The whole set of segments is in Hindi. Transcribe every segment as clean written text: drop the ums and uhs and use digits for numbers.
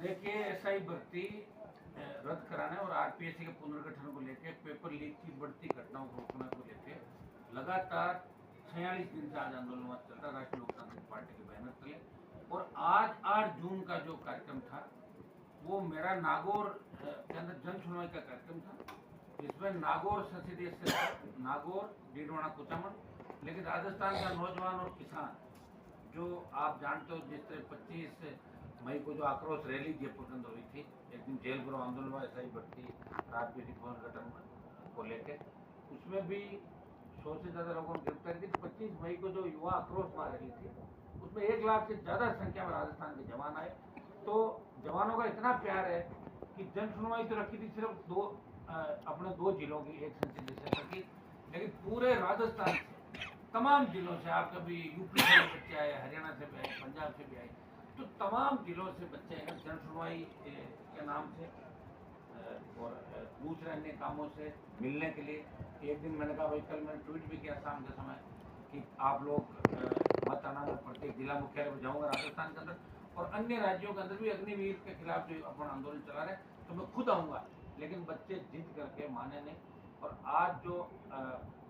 देखिए, एसआई भर्ती रद्द कराने और आरपीएससी के पुनर्गठन को लेकर पेपर लीक की बढ़ती घटनाओं को रोकने को लेकर लगातार 46 दिन से आज आंदोलन चल रहा राष्ट्रीय लोकतांत्रिक पार्टी के बैनर तले। और आज 8 जून का जो कार्यक्रम था वो मेरा नागौर के अंदर जन सुनवाई का कार्यक्रम था, जिसमें नागौर संसदीय क्षेत्र, नागौर, डीडवाना, कुचामन, लेकिन राजस्थान का नौजवान और किसान जो आप जानते हो, जिस तरह 25 मई को जो आक्रोश रैली जयपुर के अंदर हुई थी, एक दिन जेल भरो आंदोलन हुआ एसआई भर्ती राजनीतिक पुनर्गठन को लेकर, उसमें भी 100 से ज़्यादा लोगों ने गिरफ्तार की। 25 मई को जो युवा आक्रोश मार रही थी उसमें 1 लाख से ज़्यादा संख्या में राजस्थान के जवान आए। तो जवानों का इतना प्यार है कि जन सुनवाई तो रखी थी सिर्फ अपने 2 जिलों की, एक संसदीय क्षेत्र की, लेकिन पूरे राजस्थान से, तमाम जिलों से, आप कभी यूपी से भी बच्चे आए, हरियाणा से भी आए, पंजाब से भी आए, तो तमाम जिलों से बच्चे हैं जन सुनवाई के नाम से और दूसरे अन्य कामों से मिलने के लिए। एक दिन मैंने कहा भाई, कल मैंने ट्वीट भी किया शाम के समय कि आप लोग मत आना, मैं प्रत्येक जिला मुख्यालय पर जाऊँगा राजस्थान के अंदर, और अन्य राज्यों के अंदर भी अग्निवीर के खिलाफ जो अपन आंदोलन चला रहे हैं तो मैं खुद आऊँगा। लेकिन बच्चे जिद करके माने नहीं। और आज जो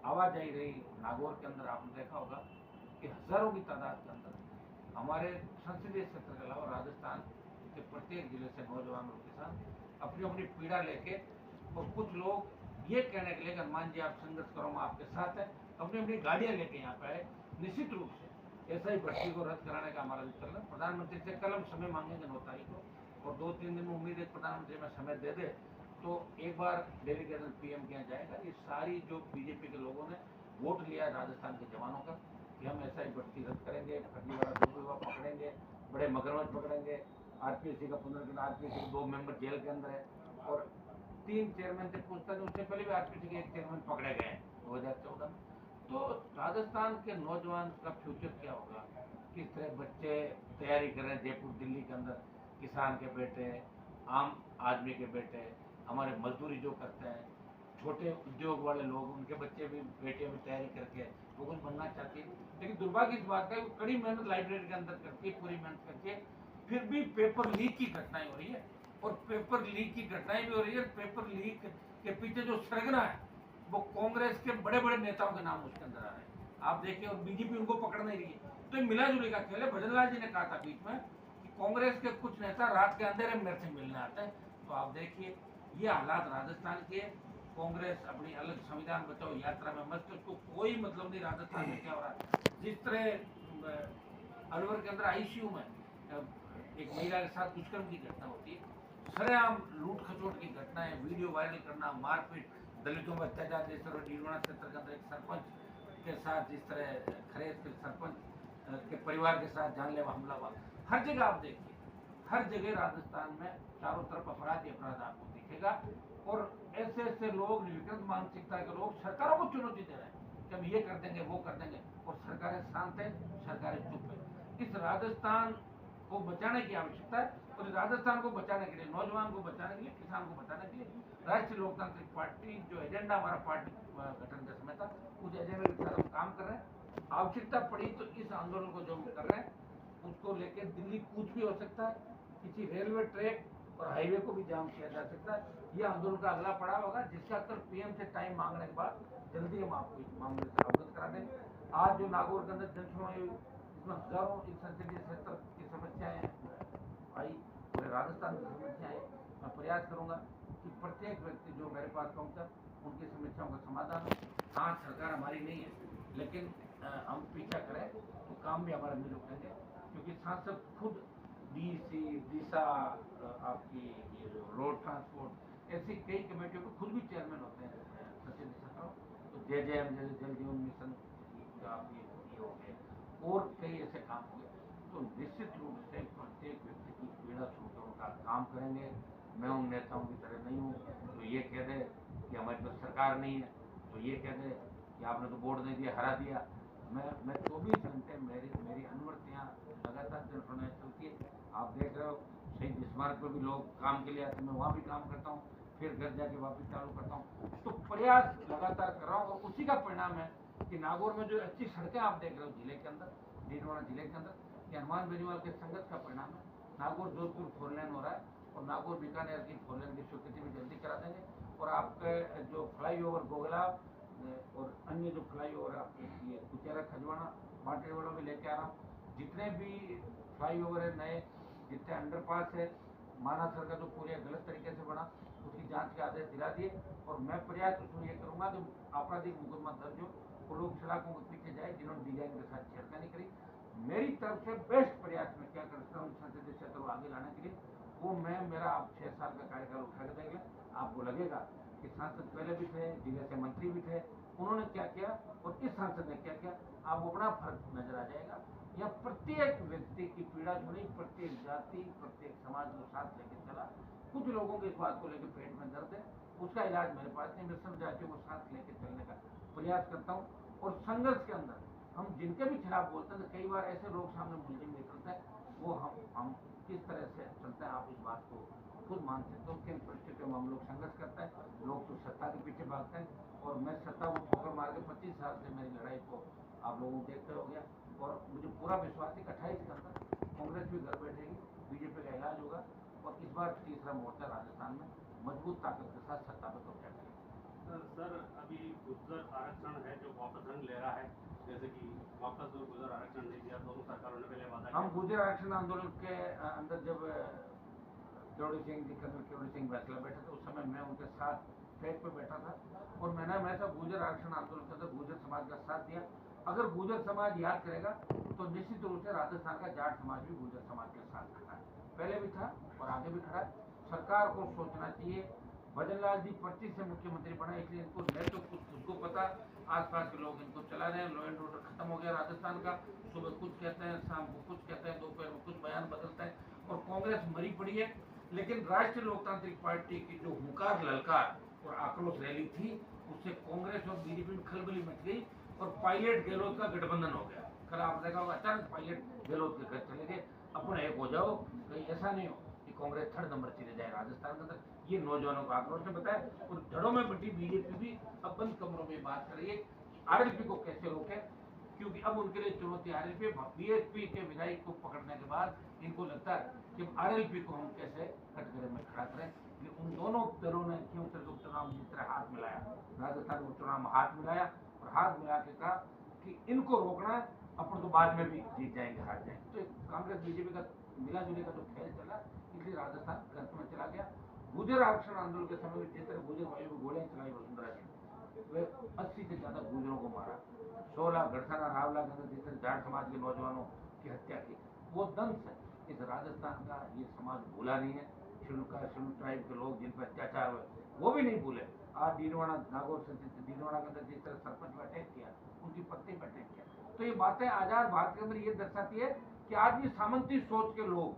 आवाजाही रही नागौर के अंदर, आपने देखा होगा कि हजारों की तादाद के अंदर हमारे संसदीय क्षेत्र के अलावा राजस्थान के प्रत्येक जिले से नौजवान और किसान अपनी अपनी पीड़ा लेके, और कुछ लोग ये कहने के लिए हनुमान जी आप संघर्ष करो, मैं आपके साथ है, अपनी अपनी गाड़ियां लेके यहाँ पे आए। निश्चित रूप से ऐसा ही भर्ती को रद्द कराने का हमारा चल रहा है। प्रधानमंत्री से कल हम समय मांगेंगे 9 तारीख को, और 2-3 दिन में उम्मीद है प्रधानमंत्री में समय दे दे तो एक बार डेलीगेशन पीएम किया जाएगा। ये सारी जो बीजेपी के लोगों ने वोट लिया राजस्थान के जवानों का कि हम ऐसा ही भर्ती रद्द करेंगे, फर्जीवाड़ा दुरुपयोग पकड़ेंगे, बड़े मगरमच्छ पकड़ेंगे, आरपीएससी का पुनर्गठन, आरपीएससी के 2 मेंबर जेल के अंदर है, और 3 चेयरमैन से पूछताछ, उससे पहले भी आरपीएससी के 1 चेयरमैन पकड़े गए हैं 2014 में। तो राजस्थान के नौजवान का फ्यूचर क्या होगा, किस तरह बच्चे तैयारी कर रहे हैं जयपुर दिल्ली के अंदर, किसान के बेटे, आम आदमी के बेटे, हमारे मजदूरी जो करते हैं, छोटे उद्योग वाले लोग, उनके बच्चे भी, बेटियां भी तैयारी करके वो कुछ बनना चाहती है। लेकिन दुर्भाग्य इस बात का है, कड़ी मेहनत लाइब्रेरी के अंदर करके, पूरी मेहनत करके, फिर भी पेपर लीक की घटनाएं हो रही है, और पेपर लीक की घटनाएं भी हो रही है। पेपर लीक के पीछे जो सरगना है वो कांग्रेस के बड़े बड़े नेताओं के नाम उसके अंदर आ रहे हैं, आप देखिए, और बीजेपी उनको पकड़ नहीं रही है। तो मिला जुली का खेल है। भजनलाल जी ने कहा था बीच में कि कांग्रेस के कुछ नेता रात के अंधेरे मेरे से मिलने आते हैं। तो आप देखिए, ये हालात राजस्थान के। कांग्रेस अपनी अलग संविधान बचाओ यात्रा में मस्त, उसको कोई मतलब नहीं राजस्थान में क्या हो रहा है। जिस तरह अलवर के अंदर आईसीयू में एक महिला के साथ दुष्कर्म की घटना होती है, सरेआम लूट खचोट की घटनाएं, वीडियो वायरल करना, मारपीट, दलितों पर अत्याचार, जिस तरह डीडवाना क्षेत्र के अंदर एक सरपंच के साथ जिस तरह खरेद के सरपंच के परिवार के साथ जानलेवा हमला हुआ, हर जगह आप देखिए, हर जगह राजस्थान में चारों तरफ अपराध ही अपराध आपको दिखेगा। और ऐसे ऐसे लोग, विकृत मानसिकता के लोग सरकारों को चुनौती दे रहे हैं कि हम ये कर देंगे, वो कर देंगे, और सरकारें शांत है, सरकारें चुप है। इस राजस्थान को बचाने की आवश्यकता है, और राजस्थान को बचाने के लिए, नौजवान को बचाने के लिए, किसान को बचाने के लिए राष्ट्रीय लोकतांत्रिक पार्टी जो एजेंडा हमारा पार्टी गठन के समय था, उस एजेंडे के साथ हम काम कर रहे हैं। आवश्यकता पड़ी तो इस आंदोलन को जो हम कर रहे हैं उसको लेकर दिल्ली कूच भी हो सकता है, किसी रेलवे ट्रैक और हाईवे को भी जाम किया जा सकता है। ये आंदोलन का अगला पड़ाव होगा, जिसका कल पीएम से टाइम मांगने के बाद जल्दी हम आपको इस मामले से अवगत करा देंगे। आज जो नागौर के अंदर जन सुनवाई हुई, इसमें हजारों इस संसदीय क्षेत्र की समस्याएं आई, पूरे राजस्थान की समस्याएं। मैं प्रयास करूंगा कि प्रत्येक व्यक्ति जो मेरे पास पहुंचा उनकी समस्याओं का समाधान हो। हाँ, सरकार हमारी नहीं है, लेकिन हम पीछा करें तो काम भी हमारा नहीं रुकेंगे, क्योंकि सांसद खुद डीसी, दिशा, आपकी ये जो रोड ट्रांसपोर्ट, ऐसी कई कमेटियों को खुद भी चेयरमैन होते हैं संसदीय क्षेत्रों। तो जेजेएम, जैसे जल जीवन मिशन आप ये हो गए, और कई ऐसे काम हो गए। तो निश्चित रूप से प्रत्येक व्यक्ति की पीड़ा सुनकर उनका काम करेंगे। मैं उन नेताओं की तरह नहीं हूँ तो ये कह दे कि हमारे पास सरकार नहीं है, तो ये कह दे कि आपने तो वोट नहीं दिया, हरा दिया। मैं 24 घंटे मेरी अनवरत यहाँ लगातार जन सुनवाई चलती है। आप देख रहे हो, शहीद स्मारक पर भी लोग काम के लिए आते हैं, मैं वहाँ भी काम करता हूँ, फिर घर जाके वापस चालू करता हूँ। तो प्रयास लगातार कर रहा हूँ, और उसी का परिणाम है कि नागौर में जो अच्छी सड़कें आप देख रहे हो जिले के अंदर, डीडवाना जिले के अंदर, ये हनुमान बेनीवाल के संघर्ष का परिणाम है। नागौर जोधपुर 4 लेन हो रहा है और नागौर बीकानेर की 4 लेन की स्वीकृति भी जल्दी करा देंगे। और आपके जो फ्लाईओवर गोगला और अन्य जो फ्लाईओवर आपके ये कुचेरा खजवाना बांटेवाड़ा में लेके आ रहा हूँ। जितने भी फ्लाईओवर है नए, जितने अंडरपास है, मानासर का जो पूरे गलत तरीके से बना उसकी जांच के आदेश दिला दिए। और मैं प्रयास उसमें ये करूंगा कि आपराधिक मुकदमा दर्ज हो, वो लोग सलाखों के पीछे जाए जिन्होंने डिजाइन के साथ छेड़खानी करी। मेरी तरफ से बेस्ट प्रयास में क्या करता हूँ संसदीय क्षेत्र को आगे लाने के लिए, वो मैं मेरा आप 6 साल का कार्यकाल उठा के देंगे। आपको लगेगा कि सांसद पहले भी थे, जिले से मंत्री भी थे, उन्होंने क्या किया और इस सांसद ने क्या किया, आपको बड़ा फर्क नजर आ जाएगा। यह प्रत्येक व्यक्ति की पीड़ा सुनी, प्रत्येक जाति, प्रत्येक समाज को साथ लेकर चला। कुछ लोगों के इस बात को लेकर पेट में दर्द है, उसका इलाज मेरे पास नहीं। मैं सब जातियों को साथ लेकर चलने का प्रयास करता हूँ। और संघर्ष के अंदर हम जिनके भी खिलाफ बोलते हैं तो कई बार ऐसे लोग सामने मुल्जिम निकलते हैं, वो हम किस तरह से चलते हैं आप इस बात को खुद मान सकते हो। किन परिस्थितियों में हम लोग संघर्ष करते हैं। लोग तो सत्ता के पीछे भागते हैं और मैं सत्ता को ठोकर मार के 25 साल से मेरी लड़ाई को आप लोगों को देखते हो गया। और मुझे पूरा विश्वास है कि 28 के अंदर कांग्रेस भी घर बैठेगी, बीजेपी का इलाज होगा और इस बार तीसरा मोर्चा राजस्थान में मजबूत ताकत के साथ सत्ता पर कब्जा करेगा। सर अभी गुर्जर आरक्षण है जो वापस रंग ले रहा है, जैसे कि वापस जो गुर्जर आरक्षण नहीं दिया, दोनों सरकारों ने पहले वादा हम गुर्जर आरक्षण आंदोलन के अंदर जब केवड़ी सिंह जी, कर्नल केवड़ी सिंह बैसला बैठे थे, उस समय मैं उनके साथ ट्रैक पे बैठा था और मैंने हमेशा गुर्जर आरक्षण आंदोलन के अंदर गुर्जर समाज का साथ दिया। अगर गुर्जर समाज याद करेगा तो निश्चित रूप से राजस्थान का जाट समाज भी गुर्जर समाज के साथ खड़ा है, पहले भी था और आगे भी खड़ा है। सरकार को सोचना चाहिए। भजन लाल जी 25 से मुख्यमंत्री बने, इसलिए इनको नहीं तो कुछ खुद को पता, आसपास के लोग इनको चला रहे हैं। लॉ एंड ऑर्डर खत्म हो गया राजस्थान का, सुबह कुछ कहते हैं, शाम को कुछ कहते हैं, दोपहर में कुछ बयान बदलते हैं और कांग्रेस मरी पड़ी है। लेकिन राष्ट्रीय लोकतांत्रिक पार्टी की जो हुंकार, ललकार और आक्रोश रैली थी, उससे कांग्रेस और बीजेपी में खलबली मच गई और पायलट गहलोत का गठबंधन हो गया। कल आप देखा होगा अचानक पायलट गहलोत के घर चले गए, अपन एक हो जाओ, कहीं ऐसा नहीं हो कि कांग्रेस 3rd नंबर चले जाए राजस्थान के अंदर। ये नौजवानों का आक्रोश ने बताया और जड़ों में बटी बीजेपी भी अब बंद कमरों में बात कर रही है आरएलपी को कैसे रोके, क्योंकि अब उनके लिए चुनौती आरएलपी। बीएसपी के विधायक को पकड़ने के बाद इनको लगता है कि आरएलपी को हम कैसे कटघरे में खड़ा करें। उन दोनों दलों ने क्यों उपचुनाव जिस तरह हाथ मिलाया, राजस्थान उपचुनाव में हाथ मिलाया और हाथ मिला के कहा कि इनको रोकना है, अपन तो बाद में भी जीत जाएंगे, हार जाएंगे। तो कांग्रेस बीजेपी का मिला जुले का जो खेल चला, इसलिए राजस्थान गर्त में चला गया। गुर्जर आरक्षण आंदोलन के समय में जिस तरह गुर्जर भाइयों को गोलियां चलाई वसुंधरा जी, वे 80 से ज्यादा गुर्जरों को मारा। 16 गढ़साना रावला के अंदर जिस तरह जाट समाज के नौजवानों की हत्या की, वो दंश है इस राजस्थान का। ये समाज भूला नहीं है। शेड्यूल ट्राइब के लोग जिन पर अत्याचार हुए वो भी नहीं भूले। आज डीडवाना, नागौर से डीडवाना के अंदर जिस तरह सरपंच पर अटैक किया, उनकी पत्नी पर अटैक किया, तो ये बातें आजाद भारत के अंदर ये दर्शाती है कि आज भी सामंती सोच के लोग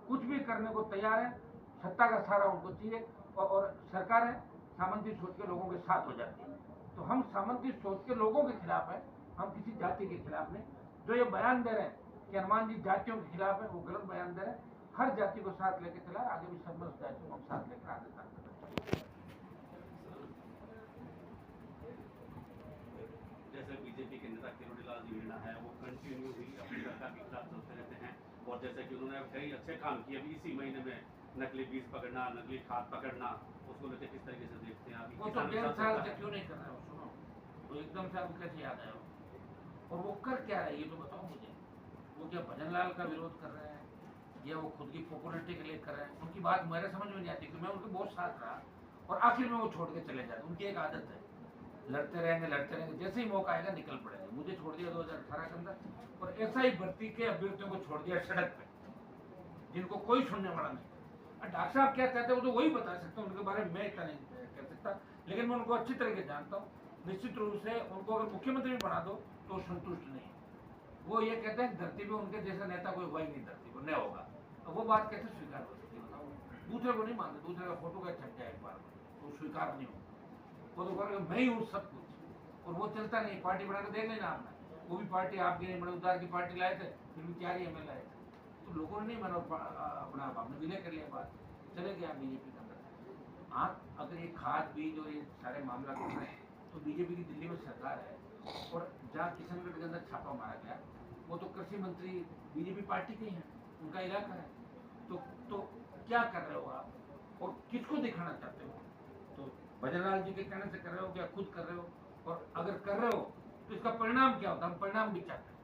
कुछ भी करने को तैयार है। सत्ता का सहारा उनको चाहिए और सरकार है सामंती सोच के लोगों के साथ हो जाती है। तो हम सामंती सोच के लोगों के खिलाफ है, हम किसी जाति के खिलाफ नहीं। जो ये बयान दे रहे हैं कि हनुमान जी जातियों के खिलाफ है, वो गलत बयान दे रहे हैं। हर जाति को साथ लेकर चला, आगे भी समस्त जातियों को हम साथ लेकर राजस्थान में जैसे बीजेपी के नेता किरोड़ीलाल जी मीणा है, वो कंटिन्यू ही अपनी सरकार के खिलाफ चलते रहते हैं और जैसे कि उन्होंने कई अच्छे काम किए। अभी इसी महीने में नकली बीज पकड़ना, नकली खाद पकड़ना, उसको लेकर किस तरीके से देखते हैं अभी? वो तो 1.5 साल से क्यों नहीं कर रहे हो? सुनो, वो एकदम से आपको कैसे याद आया? और वो कर क्या रहे ये तो बताओ मुझे। वो क्या भजन लाल का विरोध कर रहे हैं या वो खुद की पॉपुलरिटी के लिए कर रहे हैं? उनकी बात मेरे समझ में नहीं आती कि मैं उनके बहुत साथ रहा और आखिर में वो छोड़ के चले जाते। उनकी एक आदत है, लड़ते रहेंगे, जैसे ही मौका आएगा निकल पड़ेंगे। मुझे छोड़ दिया 2018 के अंदर और ऐसा ही भर्ती के अभ्यर्थियों को छोड़ दिया सड़क पे, जिनको कोई सुनने वाला नहीं। डॉक्टर साहब क्या कहते हैं वो तो वही बता सकते हैं, उनके बारे में मैं इतना नहीं कह सकता, लेकिन मैं उनको अच्छी तरह से जानता हूँ। निश्चित रूप से उनको अगर मुख्यमंत्री भी बना दो तो संतुष्ट नहीं है। वो ये कहते हैं धरती पे उनके जैसा नेता कोई हुआ ही नहीं, धरती पर नहीं होगा। तो वो बात कैसे स्वीकार हो सकती है बताओ? दूसरे को नहीं मानते, दूसरे का फोटो का छप जाए एक बार तो स्वीकार नहीं होगा। वो तो कहेगा मैं ही हूँ सब कुछ, और वो चलता नहीं। पार्टी बना के देख लेना आपने, वो भी पार्टी आपकी नहीं बड़ी, उदार की पार्टी लाए थे, फिर भी 4 ही MLA आए थे। तो लोगों ने नहीं माना, अपना आपने विलय कर लिया, बात चले गया बीजेपी के अंदर। हाँ, अगर ये खाद बीज और ये सारे मामला कर रहे हैं तो बीजेपी की दिल्ली में सरकार है और जहाँ किशनगढ़ के अंदर छापा मारा गया वो तो कृषि मंत्री बीजेपी पार्टी के ही हैं। उनका इलाका है। तो क्या कर रहे हो आप और किसको दिखाना चाहते हो? तो बजरंग जी के कहने से कर रहे हो या खुद कर रहे हो? और अगर कर रहे हो तो इसका परिणाम क्या होता है? हम परिणाम भी चाहते हैं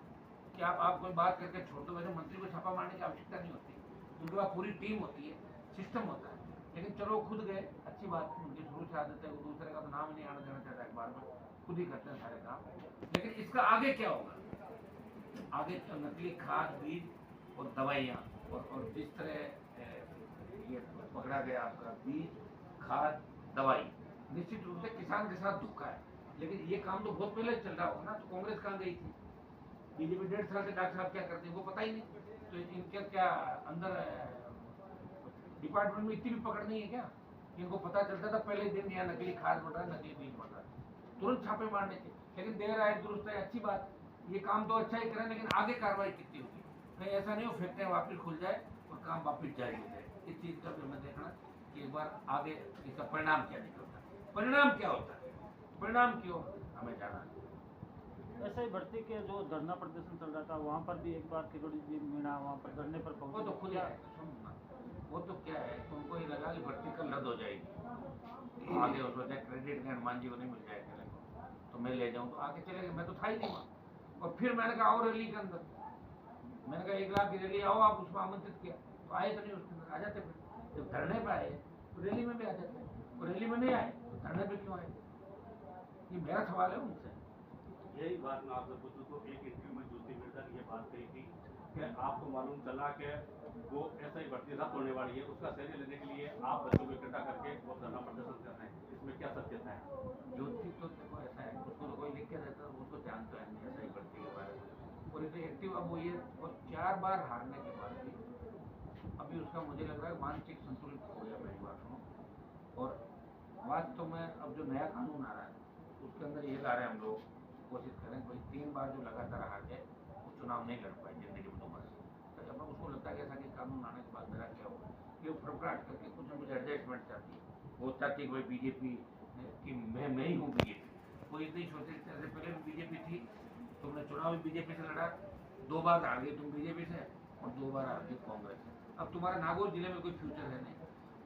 कि आप कोई बात करके छोड़ दो। वैसे मंत्री को छापा मारने की आवश्यकता नहीं होती, उनके पास पूरी टीम होती है, सिस्टम होता है। लेकिन चलो खुद गए, अच्छी बात है, उनकी शुरू से आदत है, वो दूसरे का तो नाम ही नहीं आना देना चाहता अखबार में, खुद ही करते हैं सारे काम। लेकिन इसका आगे क्या होगा? आगे नकली खाद, बीज और दवाइयाँ और जिस तरह ये पकड़ा गया आपका बीज, खाद, दवाई, निश्चित रूप से किसान के साथ धोखा है। लेकिन ये काम तो बहुत पहले चल रहा होगा ना, तो कांग्रेस कहाँ गई थी? बीजेपी 1.5 साल से डॉक्टर साहब क्या करते हैं वो पता ही नहीं। तो इनके क्या अंदर डिपार्टमेंट में इतनी भी पकड़ नहीं है क्या? इनको पता चलता था पहले दिन यहाँ नकली खाद बढ़ रहा है, नकली बीज बढ़ रहा है, तुरंत छापे मारने थे। लेकिन देर आए दुरुस्त है, अच्छी बात, ये काम तो अच्छा ही करें, लेकिन आगे कार्रवाई कितनी होगी? कहीं ऐसा नहीं हो फैक्ट्रियाँ वापस खुल जाए और काम वापस जारी हो जाए। इस चीज़ का भी हमें देखना कि एक बार आगे इसका परिणाम क्या निकलता है, परिणाम क्या होता है, परिणाम क्यों हमें जाना है। ऐसे ही भर्ती के जो धरना प्रदर्शन चल रहा था वहाँ पर भी एक बार किरोड़ी जी मीणा वहाँ पर धरने पर वो पहुंचे। तो खुद है, वो तो क्या है, तुमको ये लगा कि भर्ती कल रद्द हो जाएगी, आगे हो सोचा क्रेडिट हनुमान जी को नहीं मिल जाएगा तो मैं ले जाऊँ, तो आगे चले गए, मैं तो था ही नहीं वहाँ। और फिर मैंने कहा आओ रैली के अंदर, मैंने कहा 1 लाख की रैली आओ, आप उसमें आमंत्रित किया तो आए तो नहीं, उसके अंदर आ जाते। फिर जब धरने पर आए तो रैली में भी आ जाते, और रैली में नहीं आए तो धरने पर क्यों आए? ये मेरा सवाल है उनसे। यही बात मैं आपसे पूछूं तो एक इंटरव्यू में ज्योति मिर्जा ने ये बात कही थी कि आपको मालूम चला कि वो ऐसा ही भर्ती रद्द होने वाली है, उसका श्रेय लेने के लिए आप बच्चों को इकट्ठा करके वो धरना प्रदर्शन कर रहे हैं, इसमें क्या सत्यता है? ज्योति तो देखो ऐसा है, उसको तो कोई लिख के देता है, उसको जानता है नहीं ऐसा ही भर्ती के बारे में, और इसे एक्टिव अब वो ये, और 4 बार हारने के बाद भी अभी उसका मुझे लग रहा है मानसिक संतुलित हो गया, मेरी बात सुनो। और वास्तव में अब जो नया कानून आ रहा है उसके अंदर ये ला रहे हैं हम लोग, कोशिश करें भाई 3 बार जो लगातार हार जाए वो चुनाव नहीं लड़ पाए जिंदगी में दोबारा। तो जब उसको लगता है कि ऐसा कि कानून आने के बाद मेरा क्या होगा, ये फड़फड़ाहट करके कुछ ना कुछ एडजस्टमेंट चाहती है। वो चाहती है कि भाई बीजेपी कि मैं ही हूँ बीजेपी। कोई नहीं सोचे जैसे पहले भी बीजेपी थी, तुमने चुनाव भी बीजेपी से लड़ा, 2 बार हार गई तुम बीजेपी से और 2 बार हार गई कांग्रेस से। अब तुम्हारा नागौर जिले में कोई फ्यूचर है नहीं,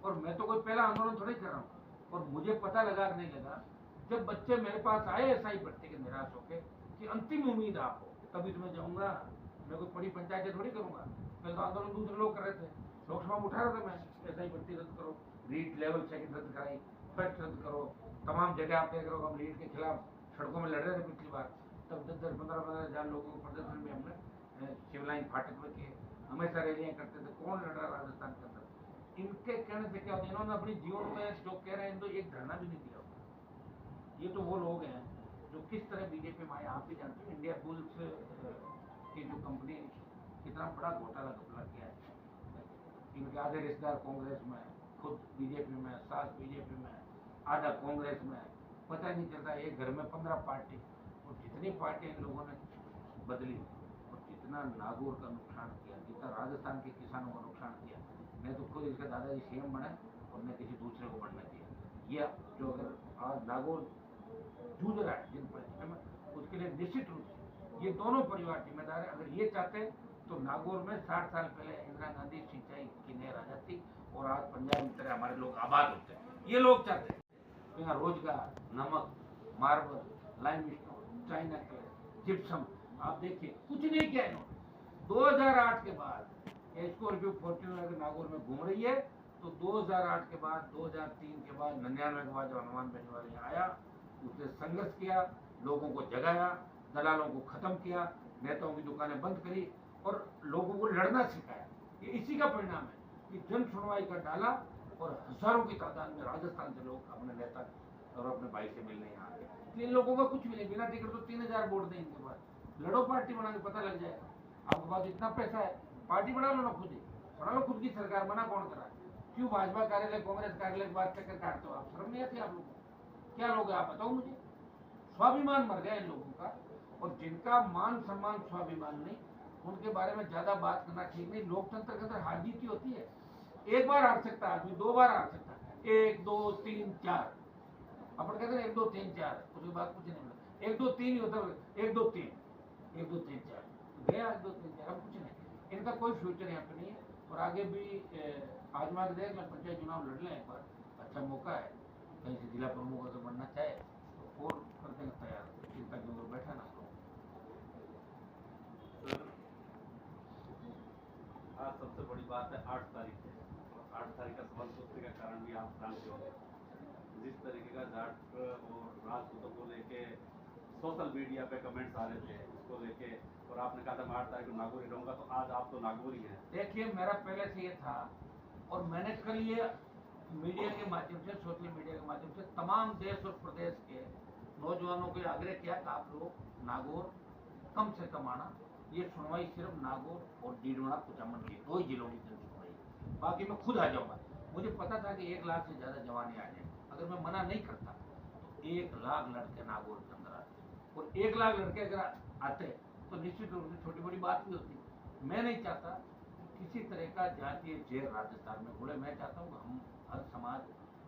और मैं तो कोई पहला आंदोलन थोड़ी कर रहा हूँ। और मुझे पता लगा कि नहीं लगा, जब बच्चे मेरे पास आए ऐसा ही भर्ती के निराश होकर कि अंतिम उम्मीद आप हो, तभी तो मैं जाऊँगा। मैं कोई बड़ी पंचायतें थोड़ी करूँगा, पहले तो आंदोलन दूसरे लोग कर रहे थे, लोकसभा में उठा रहा था मैं, ऐसा ही भर्ती रद्द करो, रीट लेवल सेकंड रद्द कराई, फर्स्ट रद्द करो, तमाम जगह आप देख रहे हो हम लीड के खिलाफ सड़कों में लड़ रहे थे पिछली बार, तब 10-10, 15-15 हज़ार लोगों को प्रदर्शन में हमने शिवलाइन फाटक में किए, हमेशा रैलियाँ करते थे। कौन लड़ रहा राजस्थान के अंदर? इनके कहने से क्या होता है, इन्होंने अपनी जीवन में जो कह रहे हैं तो एक धरना भी नहीं दिया होता। ये तो वो लोग हैं जो किस तरह बीजेपी में आए। आप भी जानते हो इंडिया बुल्स की जो कंपनी कितना बड़ा घोटाला किया है। इनके आधे रिश्तेदार कांग्रेस में, खुद बीजेपी में, सास बीजेपी में, आधा कांग्रेस में, पता नहीं चलता। एक घर में 15 पार्टी, और जितनी पार्टी इन लोगों ने बदली और जितना नागौर का नुकसान किया, जितना राजस्थान के किसानों का नुकसान किया, मैं तो खुद इसके दादाजी सीएम बने और मैं किसी दूसरे को बनने दिया। ये जो अगर आज नागौर जूझ रहा है जिन परिस्थितियों में, उसके लिए निश्चित रूप से ये दोनों परिवार जिम्मेदार है। अगर ये चाहते तो नागौर में 60 साल पहले इंदिरा गांधी सिंचाई की नहर आ जाती और आज पंजाब की तरह हमारे लोग आबाद होते हैं। ये लोग चाहते हैं तो यहाँ रोजगार, नमक, मार्बल, लाइमस्टोन, चाइना के जिप्सम, आप देखिए कुछ नहीं किया इन्होंने। 2008 के बाद स्कॉर्पियो फॉर्च्यूनर नागौर में घूम रही है, तो 2008 के बाद, 2003 के बाद, 99 के बाद जो हनुमान बेनीवाल यहाँ आया, उसने संघर्ष किया, लोगों को जगाया, दलालों को खत्म किया, नेताओं की दुकानें बंद करी और लोगों को लड़ना सिखाया। ये इसी का परिणाम है कि जन सुनवाई का डाला और हजारों की तादाद में राजस्थान से लोग अपने नेता और अपने भाई से मिलने यहाँ आए। तो इन लोगों का कुछ भी नहीं, बिना टिकट तो 3000 वोट दें इनके पास, लड़ो पार्टी बना के, पता लग जाएगा। आपके पास इतना पैसा है, पार्टी बना लो ना, खुद ही बना लो खुद की सरकार, मना कौन करा? क्यों भाजपा कार्यालय, कांग्रेस कार्यालय की बात चक्कर काटते हो आप? शर्म नहीं आती आप लोगों को? क्या लोग आप बताओ मुझे? स्वाभिमान मर गया इन लोगों का, और जिनका मान सम्मान स्वाभिमान नहीं, उनके बारे में ज्यादा बात करना ठीक नहीं। लोकतंत्र के अंदर हार जीत ही होती है। एक बार हार सकता है आदमी, 2 बार हार सकता है, 1 2 3 4, अपन कहते हैं 1 2 3 4, उसके बाद कुछ नहीं मिला। 1 2 3 ही होता है, 1 2 3 1 2 3 4 गया, 1 2 3 4, अब कुछ नहीं। इनका कोई फ्यूचर यहाँ पे नहीं है। और आगे भी आजमा के देख लें, पंचायत चुनाव लड़ लें एक बार, अच्छा मौका है। कहीं से जिला प्रमुख अगर बनना चाहे तो और कर देंगे तैयार, चिंता के ऊपर बैठा ना करो। सर आज सबसे बड़ी बात है 8 तारीख है, और 8 तारीख का सवाल सोचने का कारण भी आप जानते होंगे। जिस तरीके का जाट और राजपूतों को लेके सोशल मीडिया पे कमेंट्स आ रहे थे उसको लेके, और आपने कहा था मैं 8 तारीख को नागौर ही रहूंगा, तो आज आप तो नागौर ही हैं। देखिए मेरा पहले से ये था, और मैंने कल ये मीडिया के माध्यम से, सोशल मीडिया के माध्यम से तमाम देश और प्रदेश के नौजवानों को आग्रह किया कि आप लोग नागौर कम से कम आना। ये सुनवाई सिर्फ नागौर और डीडवाना कुचामन की 2 ही जिलों की सुनवाई, बाकी मैं खुद आ जाऊंगा। मुझे पता था कि 1 लाख से ज़्यादा जवान आ जाए, अगर मैं मना नहीं करता तो 1 लाख लड़के नागौर के अंदर आते, और 1 लाख लड़के अगर आते तो निश्चित रूप से छोटी बड़ी बात भी होती। मैं नहीं चाहता किसी तरह का जातीय जेर राजस्थान में घुले। मैं चाहता हूँ हम हर समाज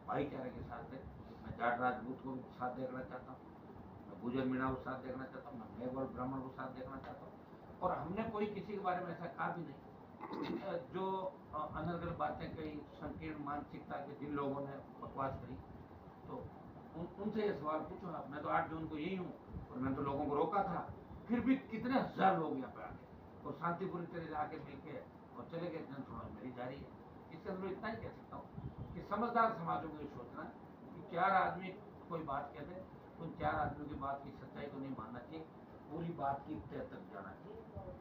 भाईचारे के साथ है। मैं जाट राजपूत को साथ देखना चाहता हूँ, मैं गुजर मीणा को साथ देखना चाहता हूँ, मैं मेघ और ब्राह्मण को साथ देखना चाहता हूँ। और हमने कोई किसी के बारे में ऐसा कहा भी नहीं जो अनर्गल बातें कही, संकीर्ण मानसिकता के जिन लोगों ने बकवास करी, तो उनसे ये सवाल पूछो आप। मैं तो 8 जून को यही हूँ, और मैंने तो लोगों को रोका था, फिर भी कितने हजार लोग यहाँ पे आ गए और शांतिपूर्ण तरह से आके मिल के और चले गए। जन सुनवाई मेरी जारी है। इसके अंदर इतना ही कह सकता हूँ कि समझदार समाजों को ये सोचना है कि 4 आदमी कोई बात कहते, उन 4 आदमियों की बात की सच्चाई को नहीं मानना चाहिए, पूरी बात की तह तक जाना चाहिए।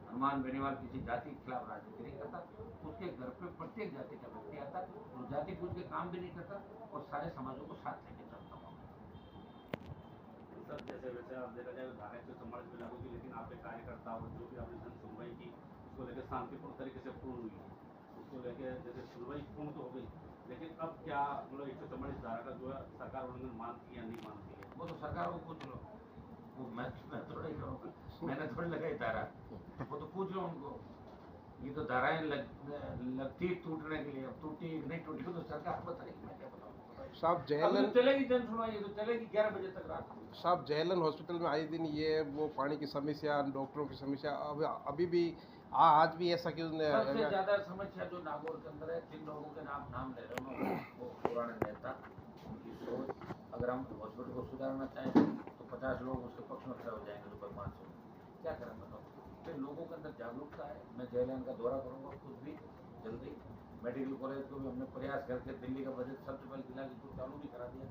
हनुमान बेनीवाल किसी जाति के खिलाफ राजनीति नहीं करता, उसके घर पे प्रत्येक जाति का व्यक्ति आता, और जाति पूछ के काम भी नहीं करता, और सारे समाजों को साथ लेके चलता हूँ। सर जैसे वैसे आप देखा जाए धारा 144 भी लागू की, लेकिन आपके कार्यकर्ता और जो भी आपने जन सुनवाई की उसको लेकर शांतिपूर्ण तरीके से पूर्ण हुई, उसको लेकर जैसे सुनवाई पूर्ण तो हो गई, लेकिन अब क्या मतलब 144 धारा का जो है सरकार उन्होंने मानती है या नहीं मानती है? वो तो सरकार को पूछ लो, वो मैं थोड़ा ही करूँगा, मैंने थोड़ी लगाई धारा, वो तो पूछ लो उनको। ये तो धाराएं लगती टूटने के लिए, अब टूटी नहीं टूटी तो सरकार बताएगी, मैं क्या बताऊँ। साहब अब जयलन तो चलेगी जन सुनवाई, तो चलेगी 11 बजे तक रात को। साहब जयलन हॉस्पिटल में आए दिन ये वो पानी की समस्या, डॉक्टरों की समस्या, अभी भी आज भी ऐसा क्यों सबसे ज्यादा समस्या जो नागौर के अंदर है, जिन लोगों के नाम ले रहे हो वो पुराने नेता, उनकी सोच। अगर हम हॉस्पिटल को सुधारना चाहें तो 50 लोग उसके पक्ष में खड़े हो जाएंगे तो बदमाश हो, क्या करें बताओ। फिर लोगों के अंदर जागरूकता है। मैं जयललिता का दौरा करूँगा खुद भी जल्दी। मेडिकल कॉलेज को भी हमने प्रयास करके दिल्ली का बजट सबसे पहले जिला की चालू भी करा दिया।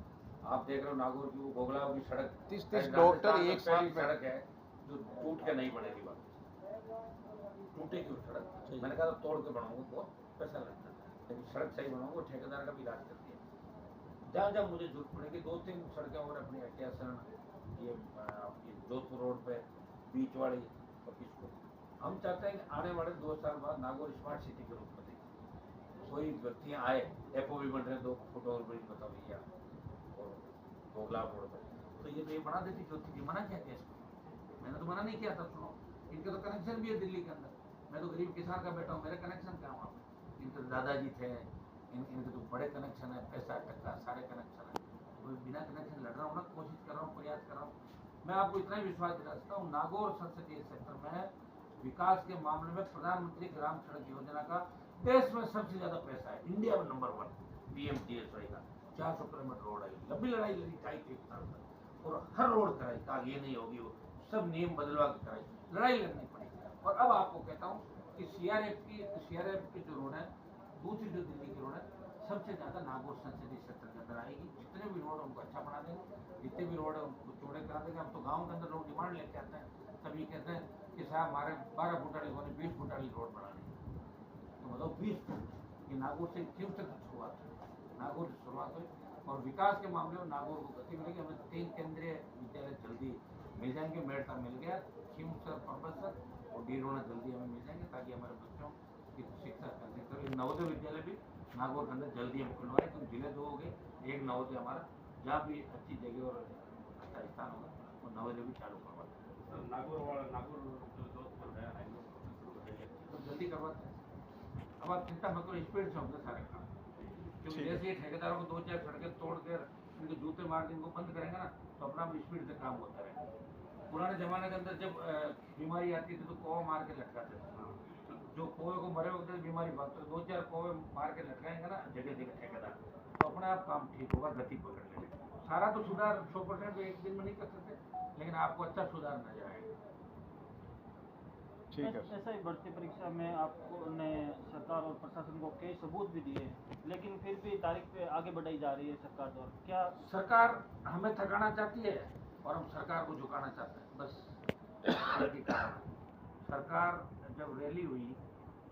आप देख रहे हो नागौर की वो गोगलाव की सड़क, 30 डॉक्टर एक साथ में सड़क है जो टूट के नहीं बनेगी, बात टूटेगी वो सड़क। मैंने कहा तोड़ के बनाऊंगा, बहुत पैसा लगता है, लेकिन सड़क सही बनाऊंगा। ठेकेदार का भी इलाज कर दिया। जहाँ जहाँ मुझे जरूरत पड़ेगी 2-3 सड़कें और अपनी अट्यासन, ये आपकी जोधपुर रोड पे बीच वाली, और इसको हम चाहते हैं कि आने वाले 2 साल बाद नागौर स्मार्ट सिटी के रूप में देखें। कोई व्यक्तियाँ आए, एफओ बन रहे 2 फुट और ब्रिज बता भैया और गोगलाव रोड पर, तो ये बना देती ज्योति की, मना क्या किया इसको? मैंने तो मना नहीं किया था। सुनो, इनके तो कनेक्शन भी है दिल्ली के अंदर। मैं तो गरीब किसान का बेटा हूँ, मेरे कनेक्शन क्या वहाँ पे? इनके तो दादाजी थे, इनके तो बड़े कनेक्शन है, पैसा टक्का सारे कनेक्शन है। तो बिना कनेक्शन लड़ रहा हूँ ना, कोशिश कर रहा हूँ, प्रयास कर रहा हूँ। मैं आपको इतना ही विश्वास दिला सकता हूँ, नागौर संसदीय क्षेत्र में विकास के मामले में प्रधानमंत्री ग्राम सड़क योजना का देश में सबसे ज्यादा पैसा है, इंडिया में नंबर 1 PMTSY का। 400 किलोमीटर रोड है, लंबी लड़ाई लड़ी 2.5 साल तक, और हर रोड कराई, कहा ये नहीं होगी, वो सब नियम बदलवा के कराई, लड़ाई लड़नी पड़ी। और अब आपको कहता हूँ कि CRF की जो रोड है, दूसरी जो दिल्ली की रोड है, सबसे ज्यादा नागौर संसदीय क्षेत्र के अंदर आएगी। जितने भी रोड उनको अच्छा बना देंगे, जितने भी रोड है उनको चौड़े करा देंगे। अब तो गाँव के अंदर लोग डिमांड लेके आते हैं, तभी कहते हैं कि साहब हमारे 12 फुट वाली होने 20 फुट वाली रोड बनानी है। तो बताओ 20 फुट, ये नागौर से क्यों तक शुरुआत हुई? नागौर से शुरुआत हुई, और विकास के मामले में नागौर को गति मिलेगी। हमें 3 केंद्रीय विद्यालय जल्दी मिल जाएंगे। मेड़ता मिल गया, खीमसर प्रोफेसर और डीरोना जल्दी हमें मिल जाएंगे, ताकि हमारे बच्चों की शिक्षा कर। नवोदय विद्यालय भी नागौर के अंदर जल्दी हम खुलवाएं, क्योंकि जिले 2 हो गए, एक नवोदय हमारा जहाँ भी अच्छी जगह और अच्छा स्थान होगा वो नवोदय भी चालू करवाते हैं। नागौर जो है तो जल्दी करवाते हैं। अब आप चिंता मत करो, स्पीड से होंगे सारे काम, क्योंकि जैसे ये ठेकेदारों को 2-4 सड़कें तोड़ कर इनके जूते मार के इनको बंद करेंगे ना, तो अपना भी स्पीड से काम होता रहेगा। पुराने जमाने के अंदर जब बीमारी आती थी तो कौ मार के लटकाते थे, जो कौवे को मरे वक्त बीमारी भागते दो चार कौवे मार के लटकाएंगे ना जगह जगह ठेकेदार, तो अपने आप काम ठीक होगा, गति पकड़ लेंगे। सारा तो सुधार 100% एक दिन में नहीं कर सकते, लेकिन आपको अच्छा सुधार नजर आएगा। ठीक है। ऐसा ही भर्ती परीक्षा में आपको ने सरकार और प्रशासन को कई सबूत भी दिए, लेकिन फिर भी तारीख पे आगे बढ़ाई जा रही है सरकार द्वारा। क्या सरकार हमें थकाना चाहती है और हम सरकार को झुकाना चाहते हैं, बस यही कारण। सरकार जब रैली हुई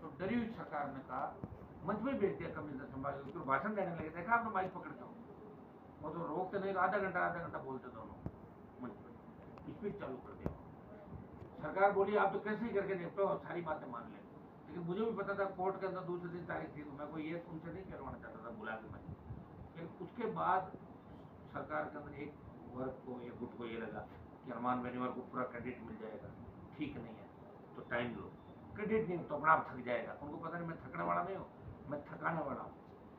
तो डरी हुई सरकार ने कहा, मंच में भेज दिया कमिश्नर संभाल के, भाषण देने लगे, देखा आपने माइक पकड़ता हूँ, वो तो रोकते नहीं, आधा घंटा बोलते दोनों मंच पर, स्पीच चालू कर दिया। सरकार बोली आप तो कैसे ही करके निपटो, सारी बातें मान लें, लेकिन मुझे भी पता था कोर्ट के अंदर दूसरे दिन तारीख थी, तो मैं कोई ये उनसे नहीं करवाना चाहता था बुला के मैं। लेकिन उसके बाद सरकार के अंदर एक वर्ग को, एक गुट को ये लगा कि हनुमान बेनीवाल को पूरा क्रेडिट मिल जाएगा, ठीक नहीं है तो टाइम लो, क्रेडिट नहीं तो अपना आप थक जाएगा। उनको पता नहीं मैं थकने वाला नहीं हूँ, मैं थकाने वाला हूँ,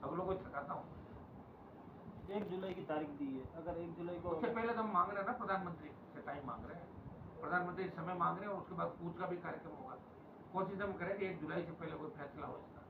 अगलों को थकाता हूँ। 1 जुलाई की तारीख दी है, अगर 1 जुलाई को उससे पहले तो हम मांग रहे हैं ना, प्रधानमंत्री से टाइम मांग रहे हैं, प्रधानमंत्री समय मांग रहे हैं और उसके बाद कूच का भी कार्यक्रम होगा। कोशिश हम करें कि 1 जुलाई से पहले कोई फैसला हो इसका।